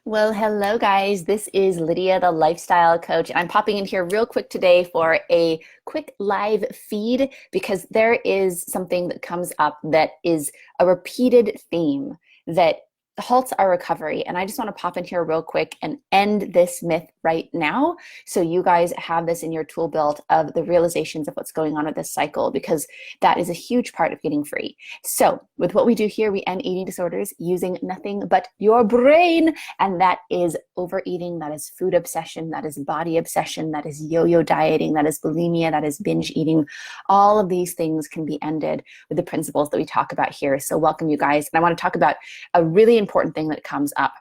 Well, hello guys. This is Lydia, the lifestyle coach. I'm popping in here real quick today for a quick live feed because there is something that comes up that is a repeated theme that halts our recovery. And I just want to pop in here real quick and end this myth right now. So you guys have this in your tool belt of the realizations of what's going on with this cycle, because that is a huge part of getting free. So with what we do here, we end eating disorders using nothing but your brain. And that is overeating, that is food obsession, that is body obsession, that is yo-yo dieting, that is bulimia, that is binge eating. All of these things can be ended with the principles that we talk about here. So welcome you guys. And I want to talk about a really important thing that comes up.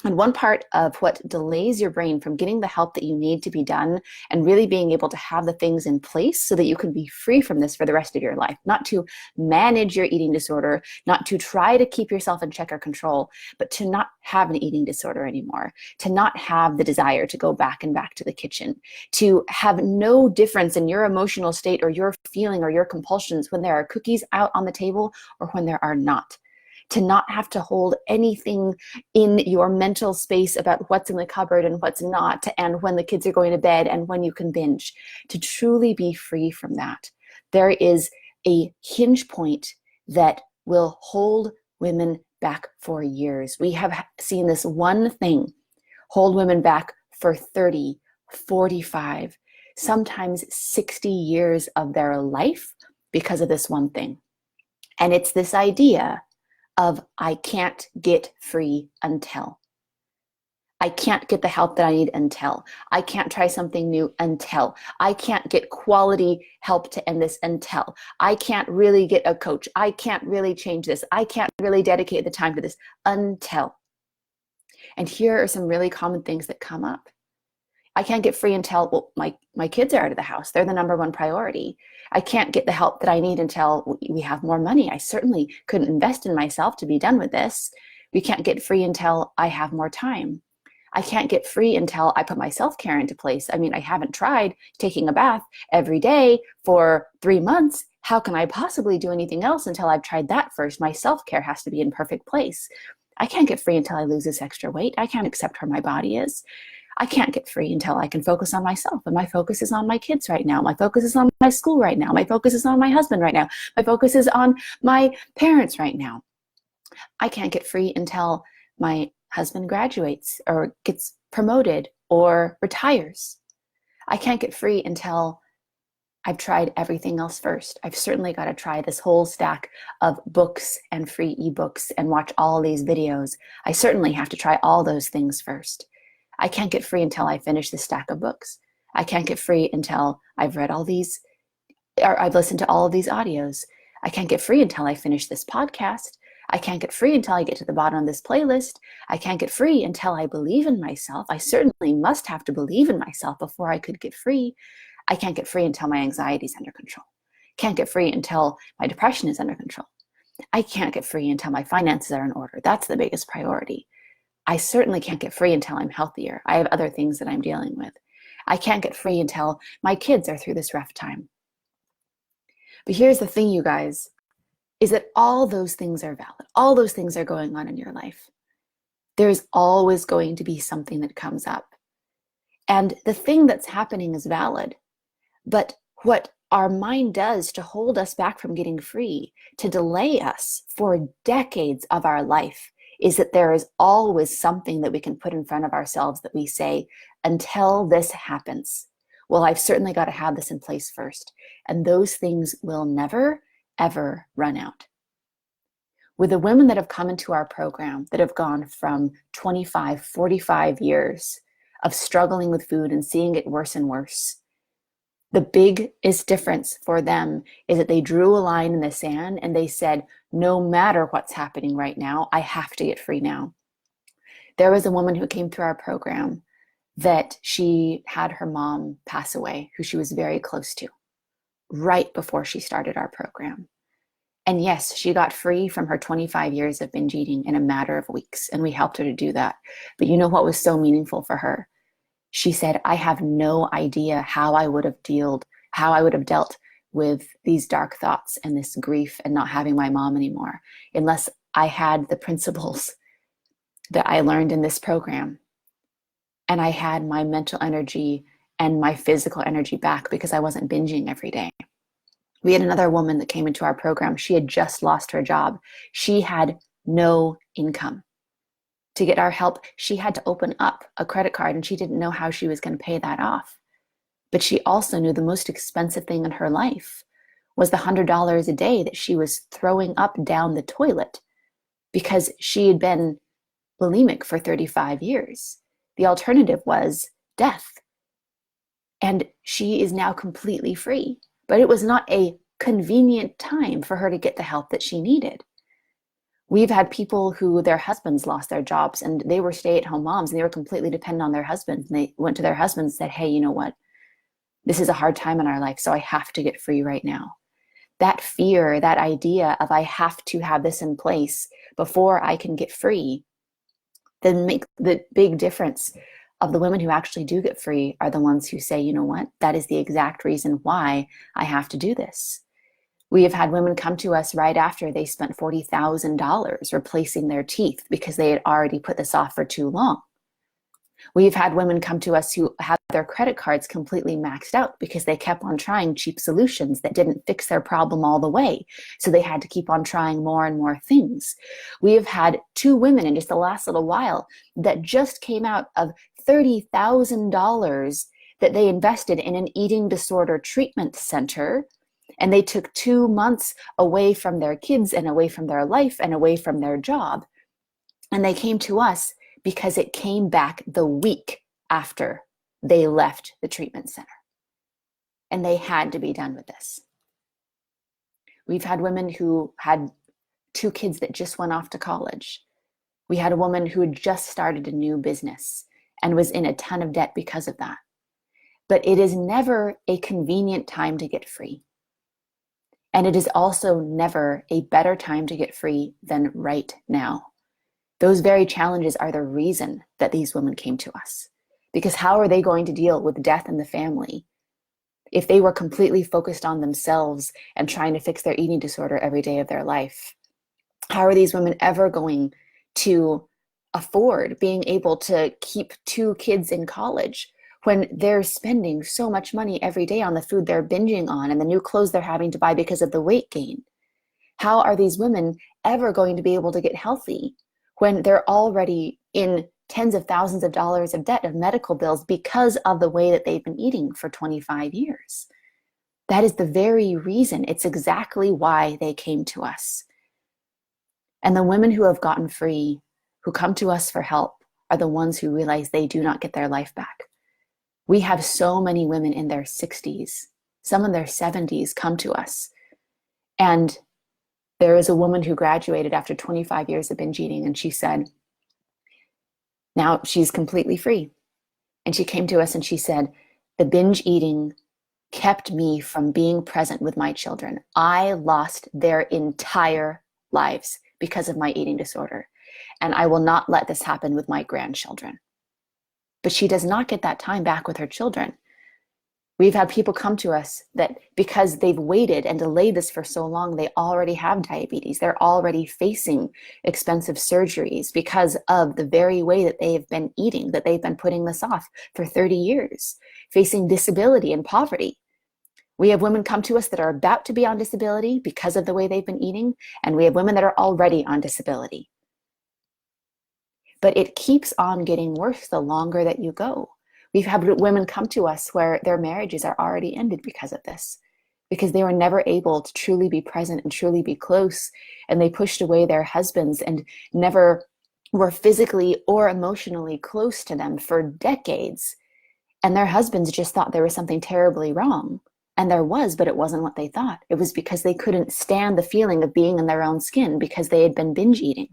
And one part of what delays your brain from getting the help that you need to be done and really being able to have the things in place so that you can be free from this for the rest of your life, not to manage your eating disorder, not to try to keep yourself in check or control, but to not have an eating disorder anymore, to not have the desire to go back and back to the kitchen, to have no difference in your emotional state or your feeling or your compulsions when there are cookies out on the table or when there are not. To not have to hold anything in your mental space about what's in the cupboard and what's not, and when the kids are going to bed and when you can binge, to truly be free from that. There is a hinge point that will hold women back for years. We have seen this one thing hold women back for 30, 45, sometimes 60 years of their life because of this one thing. And it's this idea of I can't get free until. I can't get the help that I need until. I can't try something new until. I can't get quality help to end this until. I can't really get a coach. I can't really change this. I can't really dedicate the time to this until. And here are some really common things that come up. I can't get free until, well, my kids are out of the house. They're the number one priority. I can't get the help that I need until we have more money. I certainly couldn't invest in myself to be done with this. We can't get free until I have more time. I can't get free until I put my self-care into place. I mean, I haven't tried taking a bath every day for 3 months. How can I possibly do anything else until I've tried that first? My self-care has to be in perfect place. I can't get free until I lose this extra weight. I can't accept where my body is. I can't get free until I can focus on myself. And my focus is on my kids right now. My focus is on my school right now. My focus is on my husband right now. My focus is on my parents right now. I can't get free until my husband graduates or gets promoted or retires. I can't get free until I've tried everything else first. I've certainly got to try this whole stack of books and free ebooks and watch all these videos. I certainly have to try all those things first. I can't get free until I finish the stack of books. I can't get free until I've read all these, or I've listened to all of these audios. I can't get free until I finish this podcast. I can't get free until I get to the bottom of this playlist. I can't get free until I believe in myself. I certainly must have to believe in myself before I could get free. I can't get free until my anxiety is under control. Can't get free until my depression is under control. I can't get free until my finances are in order. That's the biggest priority. I certainly can't get free until I'm healthier. I have other things that I'm dealing with. I can't get free until my kids are through this rough time. But here's the thing, you guys, is that all those things are valid. All those things are going on in your life. There's always going to be something that comes up. And the thing that's happening is valid. But what our mind does to hold us back from getting free, to delay us for decades of our life, is that there is always something that we can put in front of ourselves that we say, until this happens, well, I've certainly got to have this in place first. And those things will never, ever run out. With the women that have come into our program that have gone from 25, 45 years of struggling with food and seeing it worse and worse, the biggest difference for them is that they drew a line in the sand and they said, no matter what's happening right now, I have to get free now. There was a woman who came through our program that she had her mom pass away, who she was very close to, right before she started our program. And yes, she got free from her 25 years of binge eating in a matter of weeks, and we helped her to do that. But you know what was so meaningful for her? She said, I have no idea how I would have dealt with these dark thoughts and this grief and not having my mom anymore, unless I had the principles that I learned in this program. And I had my mental energy and my physical energy back because I wasn't binging every day. We had another woman that came into our program. She had just lost her job. She had no income. To get our help, she had to open up a credit card and she didn't know how she was going to pay that off. But she also knew the most expensive thing in her life was the $100 a day that she was throwing up down the toilet because she had been bulimic for 35 years. The alternative was death. And she is now completely free. But it was not a convenient time for her to get the help that she needed. We've had people who their husbands lost their jobs and they were stay-at-home moms and they were completely dependent on their husbands. And they went to their husbands and said, hey, you know what? This is a hard time in our life, so I have to get free right now. That fear, that idea of I have to have this in place before I can get free, then make the big difference of the women who actually do get free are the ones who say, you know what? That is the exact reason why I have to do this. We have had women come to us right after they spent $40,000 replacing their teeth because they had already put this off for too long. We've had women come to us who have their credit cards completely maxed out because they kept on trying cheap solutions that didn't fix their problem all the way. So they had to keep on trying more and more things. We have had 2 women in just the last little while that just came out of $30,000 that they invested in an eating disorder treatment center. And they took 2 months away from their kids and away from their life and away from their job. And they came to us because it came back the week after they left the treatment center. And they had to be done with this. We've had women who had 2 kids that just went off to college. We had a woman who had just started a new business and was in a ton of debt because of that. But it is never a convenient time to get free. And it is also never a better time to get free than right now. Those very challenges are the reason that these women came to us. Because how are they going to deal with death in the family if they were completely focused on themselves and trying to fix their eating disorder every day of their life? How are these women ever going to afford being able to keep 2 kids in college when they're spending so much money every day on the food they're binging on and the new clothes they're having to buy because of the weight gain? How are these women ever going to be able to get healthy when they're already in tens of thousands of dollars of debt of medical bills because of the way that they've been eating for 25 years? That is the very reason. It's exactly why they came to us. And the women who have gotten free, who come to us for help, are the ones who realize they do not get their life back. We have so many women in their 60s, some in their 70s come to us. And there is a woman who graduated after 25 years of binge eating, and she said, now she's completely free. And she came to us and she said, the binge eating kept me from being present with my children. I lost their entire lives because of my eating disorder. And I will not let this happen with my grandchildren. But she does not get that time back with her children. We've had people come to us that because they've waited and delayed this for so long, they already have diabetes. They're already facing expensive surgeries because of the very way that they have been eating, that they've been putting this off for 30 years, facing disability and poverty. We have women come to us that are about to be on disability because of the way they've been eating, and we have women that are already on disability. But it keeps on getting worse the longer that you go. We've had women come to us where their marriages are already ended because of this, because they were never able to truly be present and truly be close, and they pushed away their husbands and never were physically or emotionally close to them for decades. And their husbands just thought there was something terribly wrong. And there was, but it wasn't what they thought. It was because they couldn't stand the feeling of being in their own skin because they had been binge eating.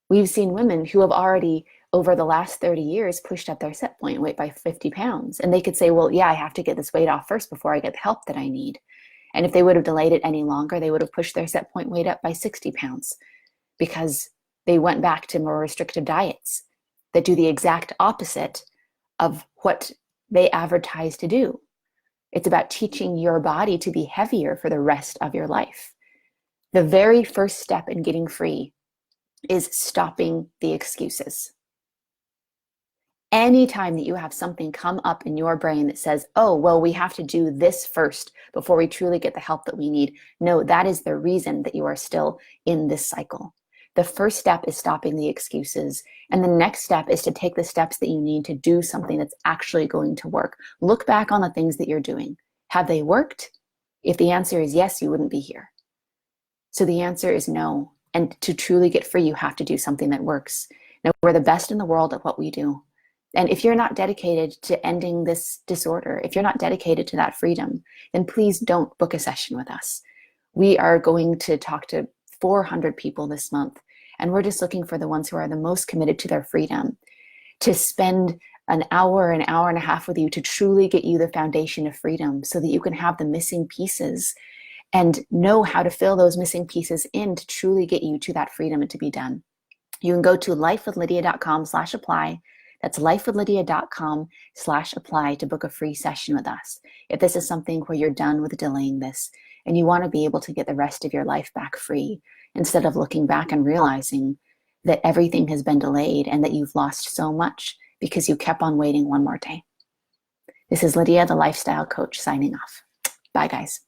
We've seen women who have already, over the last 30 years, pushed up their set point weight by 50 pounds. And they could say, well, yeah, I have to get this weight off first before I get the help that I need. And if they would have delayed it any longer, they would have pushed their set point weight up by 60 pounds because they went back to more restrictive diets that do the exact opposite of what they advertise to do. It's about teaching your body to be heavier for the rest of your life. The very first step in getting free is stopping the excuses. Anytime that you have something come up in your brain that says, oh, well, we have to do this first before we truly get the help that we need. No, that is the reason that you are still in this cycle. The first step is stopping the excuses. And the next step is to take the steps that you need to do something that's actually going to work. Look back on the things that you're doing. Have they worked? If the answer is yes, you wouldn't be here. So the answer is no. And to truly get free, you have to do something that works. Now, we're the best in the world at what we do. And if you're not dedicated to ending this disorder, if you're not dedicated to that freedom, then please don't book a session with us. We are going to talk to 400 people this month, and we're just looking for the ones who are the most committed to their freedom, to spend an hour and a half with you to truly get you the foundation of freedom so that you can have the missing pieces and know how to fill those missing pieces in to truly get you to that freedom and to be done. You can go to lifewithlydia.com/apply. That's lifewithlydia.com/apply to book a free session with us. If this is something where you're done with delaying this and you want to be able to get the rest of your life back free, instead of looking back and realizing that everything has been delayed and that you've lost so much because you kept on waiting one more day. This is Lydia, the lifestyle coach, signing off. Bye, guys.